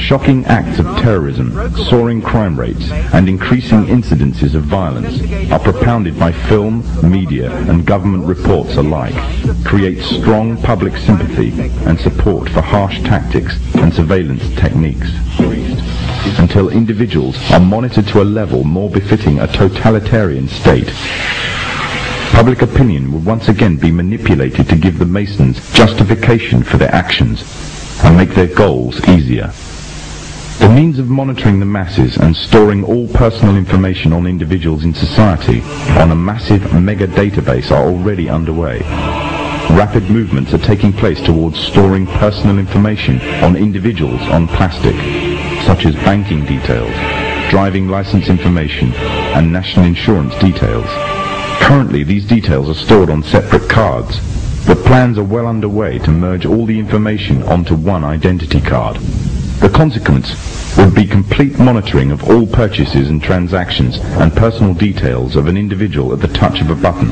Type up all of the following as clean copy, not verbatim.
shocking acts of terrorism, soaring crime rates, and increasing incidences of violence are propounded by film, media, and government reports alike, create strong public sympathy and support for harsh tactics and surveillance techniques, until individuals are monitored to a level more befitting a totalitarian state. Public opinion will once again be manipulated to give the Masons justification for their actions and make their goals easier. The means of monitoring the masses and storing all personal information on individuals in society on a massive mega database are already underway. Rapid movements are taking place towards storing personal information on individuals on plastic, such as banking details, driving license information, and national insurance details. Currently, these details are stored on separate cards, but plans are well underway to merge all the information onto one identity card. The consequence would be complete monitoring of all purchases and transactions and personal details of an individual at the touch of a button.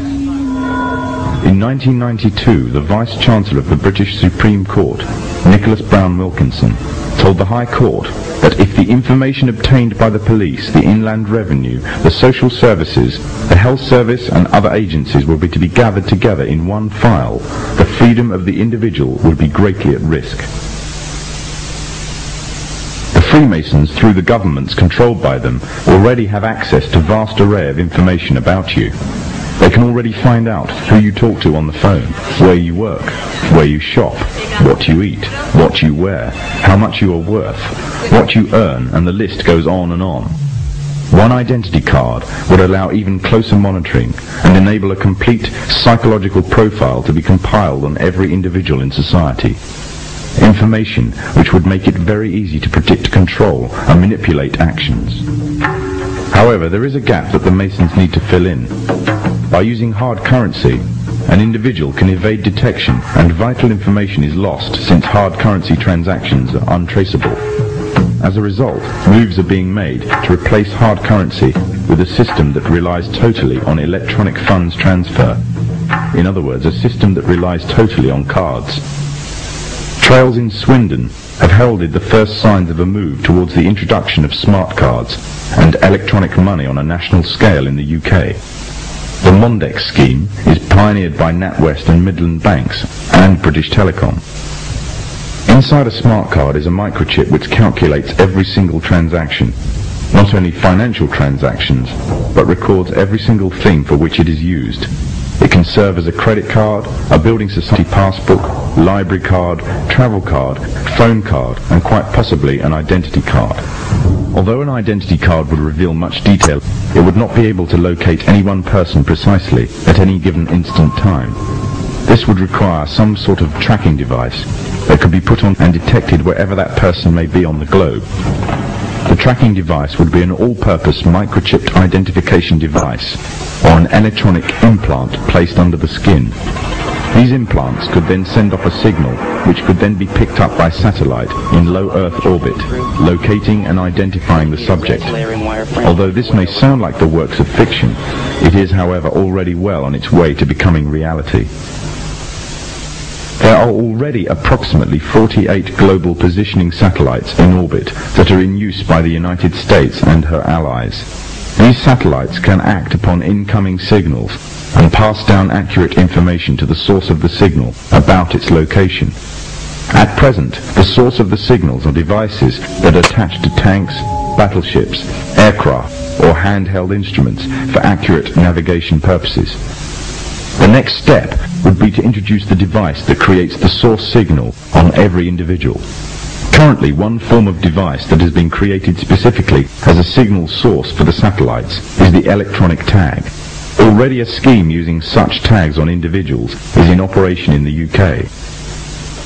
In 1992, the Vice-Chancellor of the British Supreme Court, Nicholas Brown Wilkinson, told the High Court that if the information obtained by the police, the Inland Revenue, the social services, the health service and other agencies were to be gathered together in one file, the freedom of the individual would be greatly at risk. The Freemasons, through the governments controlled by them, already have access to a vast array of information about you. They can already find out who you talk to on the phone, where you work, where you shop, what you eat, what you wear, how much you are worth, what you earn, and the list goes on and on. One identity card would allow even closer monitoring and enable a complete psychological profile to be compiled on every individual in society. Information which would make it very easy to predict, control, and manipulate actions. However, there is a gap that the Masons need to fill in. By using hard currency, an individual can evade detection and vital information is lost since hard currency transactions are untraceable. As a result, moves are being made to replace hard currency with a system that relies totally on electronic funds transfer. In other words, a system that relies totally on cards. Trails in Swindon have heralded the first signs of a move towards the introduction of smart cards and electronic money on a national scale in the UK. The Mondex scheme is pioneered by NatWest and Midland Banks and British Telecom. Inside a smart card is a microchip which calculates every single transaction, not only financial transactions, but records every single thing for which it is used. It can serve as a credit card, a building society passbook, library card, travel card, phone card, and quite possibly an identity card. Although an identity card would reveal much detail, it would not be able to locate any one person precisely at any given instant time. This would require some sort of tracking device that could be put on and detected wherever that person may be on the globe. The tracking device would be an all-purpose microchipped identification device or an electronic implant placed under the skin. These implants could then send off a signal which could then be picked up by satellite in low Earth orbit, locating and identifying the subject. Although this may sound like the works of fiction, it is, however, already well on its way to becoming reality. There are already approximately 48 global positioning satellites in orbit that are in use by the United States and her allies. These satellites can act upon incoming signals and pass down accurate information to the source of the signal about its location. At present, the source of the signals are devices that are attached to tanks, battleships, aircraft, or handheld instruments for accurate navigation purposes. The next step would be to introduce the device that creates the source signal on every individual. Currently, one form of device that has been created specifically as a signal source for the satellites is the electronic tag. Already a scheme using such tags on individuals is in operation in the UK.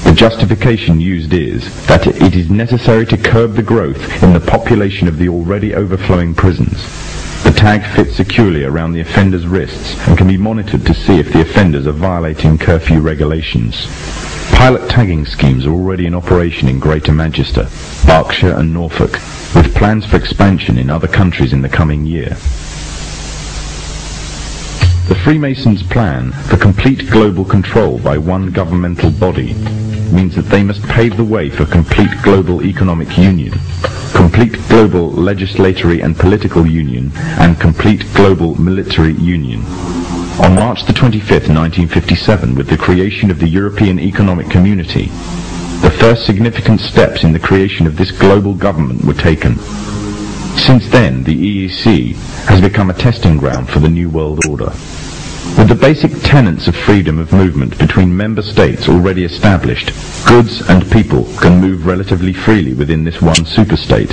The justification used is that it is necessary to curb the growth in the population of the already overflowing prisons. The tag fits securely around the offender's wrists and can be monitored to see if the offenders are violating curfew regulations. Pilot tagging schemes are already in operation in Greater Manchester, Berkshire and Norfolk, with plans for expansion in other countries in the coming year. The Freemasons' plan for complete global control by one governmental body means that they must pave the way for complete global economic union, complete global legislatory and political union, and complete global military union. On March the 25th, 1957, with the creation of the European Economic Community, the first significant steps in the creation of this global government were taken. Since then, the EEC has become a testing ground for the New World Order. With the basic tenets of freedom of movement between member states already established, goods and people can move relatively freely within this one superstate.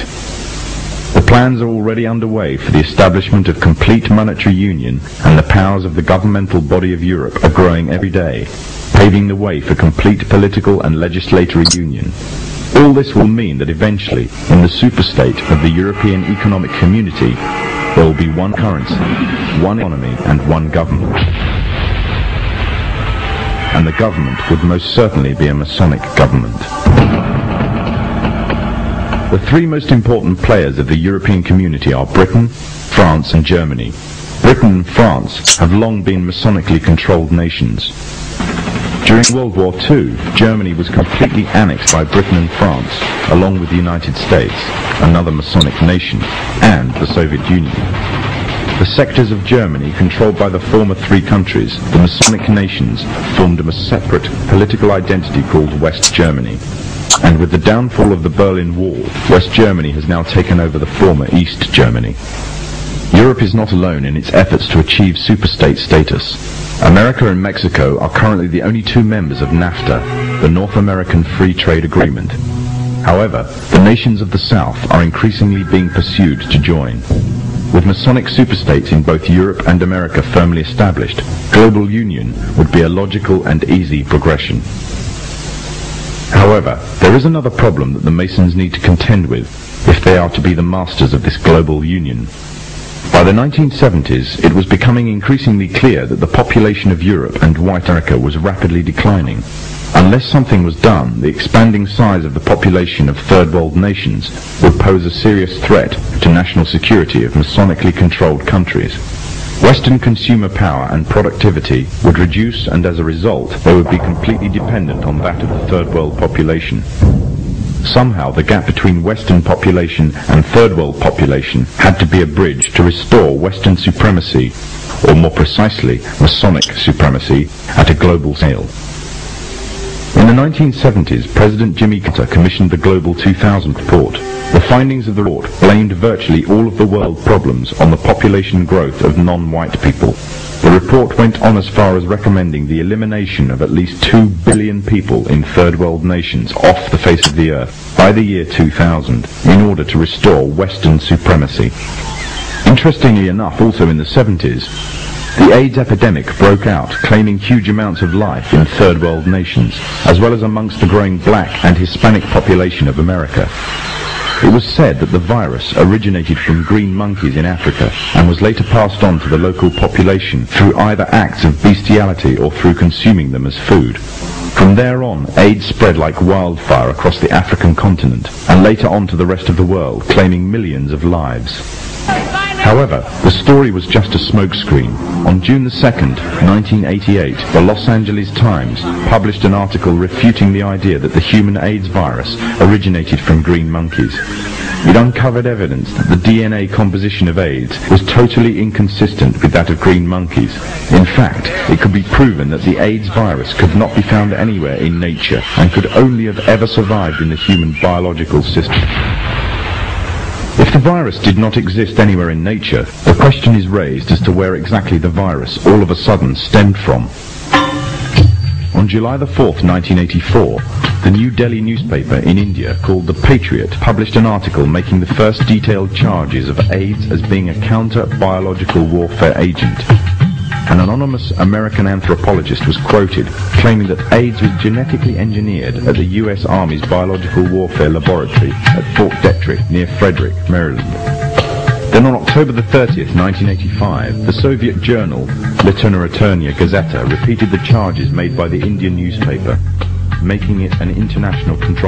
The plans are already underway for the establishment of complete monetary union, and the powers of the governmental body of Europe are growing every day, paving the way for complete political and legislatory union. All this will mean that eventually, in the superstate of the European Economic Community, there will be one currency, one economy, and one government. And the government would most certainly be a Masonic government. The three most important players of the European community are Britain, France, and Germany. Britain and France have long been Masonically controlled nations. During World War II, Germany was completely annexed by Britain and France, along with the United States, another Masonic nation, and the Soviet Union. The sectors of Germany controlled by the former three countries, the Masonic nations, formed a separate political identity called West Germany. And with the downfall of the Berlin Wall, West Germany has now taken over the former East Germany. Europe is not alone in its efforts to achieve superstate status. America and Mexico are currently the only two members of NAFTA, the North American Free Trade Agreement. However, the nations of the South are increasingly being pursued to join. With Masonic superstates in both Europe and America firmly established, global union would be a logical and easy progression. However, there is another problem that the Masons need to contend with if they are to be the masters of this global union. By the 1970s, it was becoming increasingly clear that the population of Europe and White America was rapidly declining. Unless something was done, the expanding size of the population of third world nations would pose a serious threat to national security of Masonically controlled countries. Western consumer power and productivity would reduce, and as a result, they would be completely dependent on that of the third world population. Somehow the gap between Western population and third world population had to be a bridge to restore Western supremacy, or more precisely, Masonic supremacy, at a global scale. In the 1970s, President Jimmy Carter commissioned the Global 2000 report. The findings of the report blamed virtually all of the world problems on the population growth of non-white people. The report went on as far as recommending the elimination of at least 2 billion people in third world nations off the face of the earth by the year 2000 in order to restore Western supremacy. Interestingly enough, also in the 70s, the AIDS epidemic broke out, claiming huge amounts of life in third world nations, as well as amongst the growing black and Hispanic population of America. It was said that the virus originated from green monkeys in Africa and was later passed on to the local population through either acts of bestiality or through consuming them as food. From there on, AIDS spread like wildfire across the African continent and later on to the rest of the world, claiming millions of lives. However, the story was just a smokescreen. On June 2nd, 1988, the Los Angeles Times published an article refuting the idea that the human AIDS virus originated from green monkeys. It uncovered evidence that the DNA composition of AIDS was totally inconsistent with that of green monkeys. In fact, it could be proven that the AIDS virus could not be found anywhere in nature and could only have ever survived in the human biological system. If the virus did not exist anywhere in nature, the question is raised as to where exactly the virus all of a sudden stemmed from. On July the 4th, 1984, the New Delhi newspaper in India called The Patriot published an article making the first detailed charges of AIDS as being a counter-biological warfare agent. An anonymous American anthropologist was quoted claiming that AIDS was genetically engineered at the US Army's Biological Warfare Laboratory at Fort Detrick near Frederick, Maryland. Then on October the 30th, 1985, the Soviet journal Literaturia Gazeta repeated the charges made by the Indian newspaper, making it an international controversy.